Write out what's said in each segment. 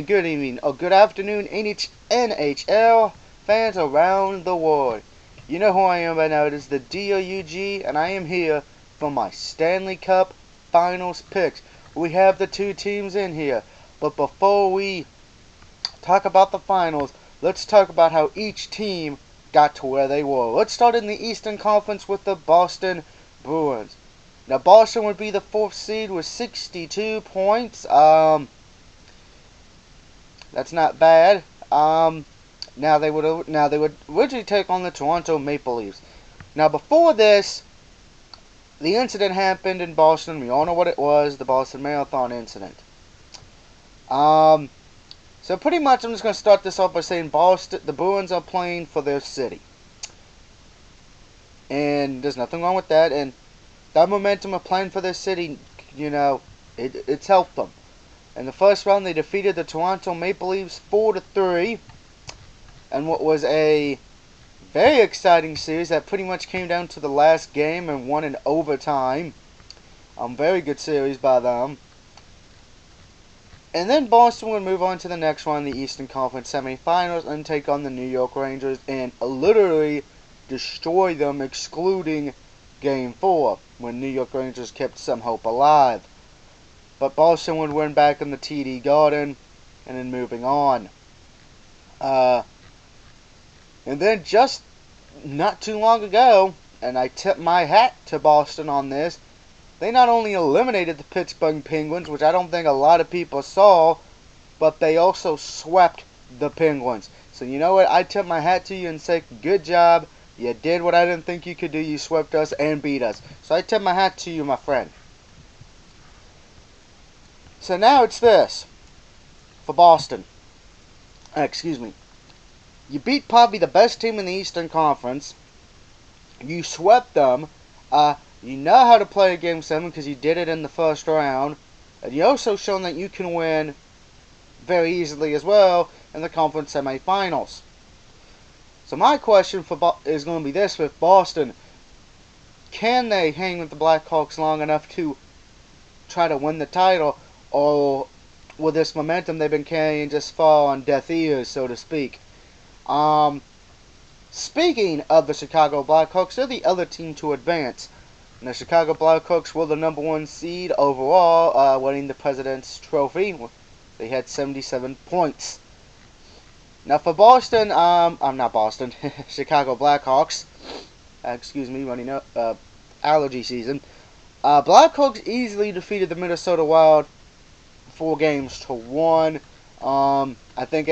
morning, good evening, or good afternoon, NHL fans around the world. You know who I am by now. It is the DOUG, and I am here for my Stanley Cup Finals picks. We have the two teams in here, but before we talk about the finals, let's talk about how each team got to where they were. Let's start in the Eastern Conference with the Boston Bruins. Now, Boston would be the 4th seed with 62 points. That's not bad. Now they would originally take on the Toronto Maple Leafs. Now, before this, the incident happened in Boston. We all know what it was, the Boston Marathon incident. So pretty much I'm just going to start this off by saying the Bruins are playing for their city. And there's nothing wrong with that. And that momentum of playing for their city, it's helped them. In the first round, they defeated the Toronto Maple Leafs 4-3. And what was a very exciting series that pretty much came down to the last game and won in overtime. Very good series by them. And then Boston would move on to the next one, the Eastern Conference semifinals, and take on the New York Rangers and literally destroy them, excluding Game 4, when New York Rangers kept some hope alive. But Boston would win back in the TD Garden, and then moving on. And then just not too long ago, and I tip my hat to Boston on this, they not only eliminated the Pittsburgh Penguins, which I don't think a lot of people saw, but they also swept the Penguins. So you know what? I tip my hat to you and say, good job. You did what I didn't think you could do. You swept us and beat us. So I tip my hat to you, my friend. So now it's this. For Boston. Excuse me. You beat probably the best team in the Eastern Conference. You swept them. You know how to play a Game 7 because you did it in the first round. And you also shown that you can win very easily as well in the conference semifinals. So my question is going to be this with Boston. Can they hang with the Blackhawks long enough to try to win the title? Or will this momentum they've been carrying just fall on deaf ears, so to speak? Speaking of the Chicago Blackhawks, they're the other team to advance. And the Chicago Blackhawks were the number 1 seed overall, winning the President's Trophy. They had 77 points. Now for Boston, Chicago Blackhawks. Running up, allergy season. Blackhawks easily defeated the Minnesota Wild 4-1. I think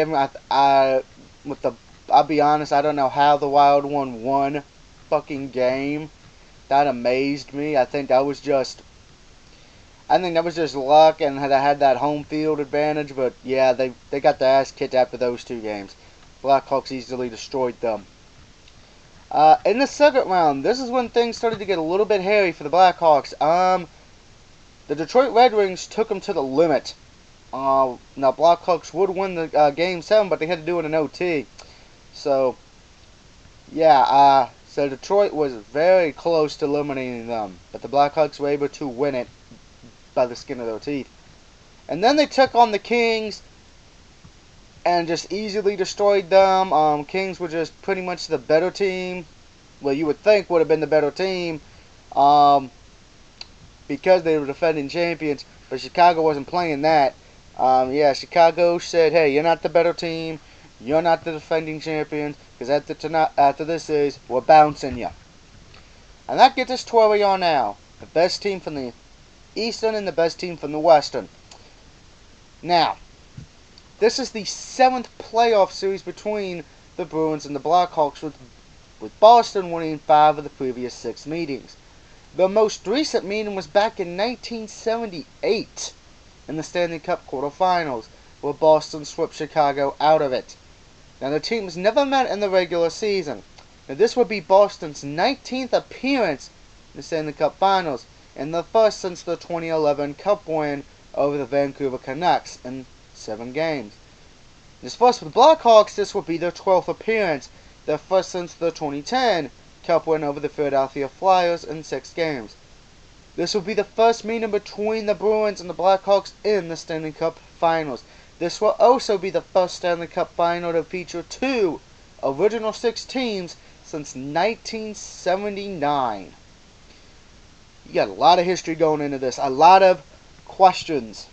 I'll be honest, I don't know how the Wild won one fucking game. That amazed me. I think that was just luck, and had I had that home field advantage. But yeah, they got their ass kicked after those 2 games. Blackhawks easily destroyed them. In the second round, this is when things started to get a little bit hairy for the Blackhawks. The Detroit Red Wings took them to the limit. Now Blackhawks would win the Game 7, but they had to do it in OT. So yeah, so Detroit was very close to eliminating them, but the Blackhawks were able to win it by the skin of their teeth. And then they took on the Kings and just easily destroyed them. Kings were just pretty much the better team. Well, you would think would have been the better team because they were defending champions, but Chicago wasn't playing that. Chicago said, hey, you're not the better team. You're not the defending champions, because after this series, we're bouncing you. And that gets us to where we are now. The best team from the Eastern and the best team from the Western. Now, this is the 7th playoff series between the Bruins and the Blackhawks, with Boston winning 5 of the previous 6 meetings. The most recent meeting was back in 1978 in the Stanley Cup quarterfinals, where Boston swept Chicago out of it. Now, the teams never met in the regular season. Now, this would be Boston's 19th appearance in the Stanley Cup Finals, and the first since the 2011 Cup win over the Vancouver Canucks in 7 games. This first for the Blackhawks, this would be their 12th appearance, their first since the 2010 Cup win over the Philadelphia Flyers in 6 games. This will be the first meeting between the Bruins and the Blackhawks in the Stanley Cup Finals. This will also be the first Stanley Cup final to feature two original six teams since 1979. You got a lot of history going into this, a lot of questions.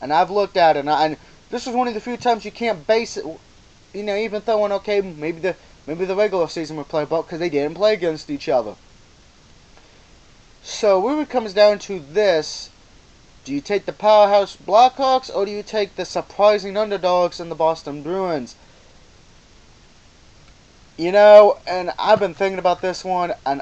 And I've looked at it, and this was one of the few times you can't base it, even throwing, okay, maybe the regular season would play about because they didn't play against each other. So when it comes down to this, do you take the powerhouse Blackhawks or do you take the surprising underdogs in the Boston Bruins? And I've been thinking about this one, and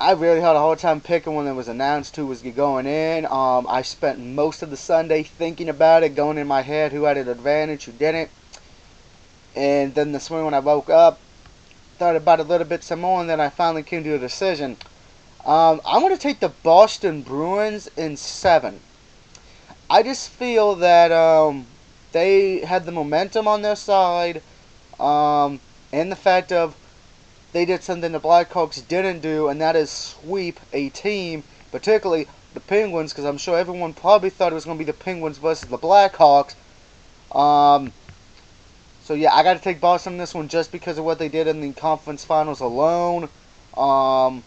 I really had a hard time picking when it was announced who was going in. I spent most of the Sunday thinking about it, going in my head who had an advantage, who didn't. And then this morning when I woke up, thought about it a little bit some more, and then I finally came to a decision. I'm going to take the Boston Bruins in 7. I just feel that they had the momentum on their side, and the fact of they did something the Blackhawks didn't do, and that is sweep a team, particularly the Penguins, because I'm sure everyone probably thought it was going to be the Penguins versus the Blackhawks. So yeah, I got to take Boston in this one just because of what they did in the conference finals alone. Blackhawks,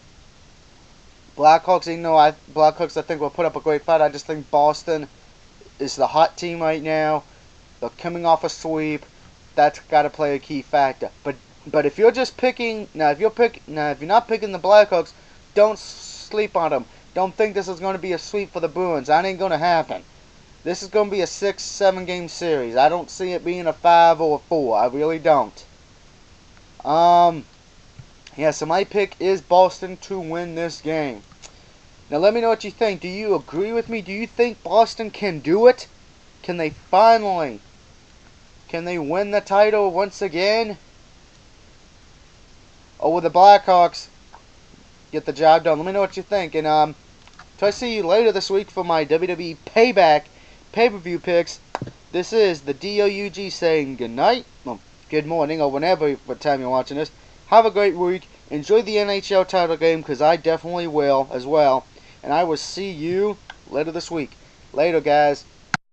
Blackhawks I think will put up a great fight. I just think Boston is the hot team right now. They're coming off a sweep. That's got to play a key factor. But if you're just picking if you're not picking the Blackhawks, don't sleep on them. Don't think this is going to be a sweep for the Bruins. That ain't going to happen. This is going to be a 6-7 game series. I don't see it being a 5 or a 4. I really don't. Yeah, so my pick is Boston to win this game. Now let me know what you think. Do you agree with me? Do you think Boston can do it? Can they finally? Can they win the title once again? Or will the Blackhawks get the job done? Let me know what you think. And try to see you later this week for my WWE Payback pay-per-view picks. This is the DOUG saying good night, well, good morning, or what time you're watching this. Have a great week. Enjoy the NHL title game, because I definitely will as well. And I will see you later this week. Later, guys.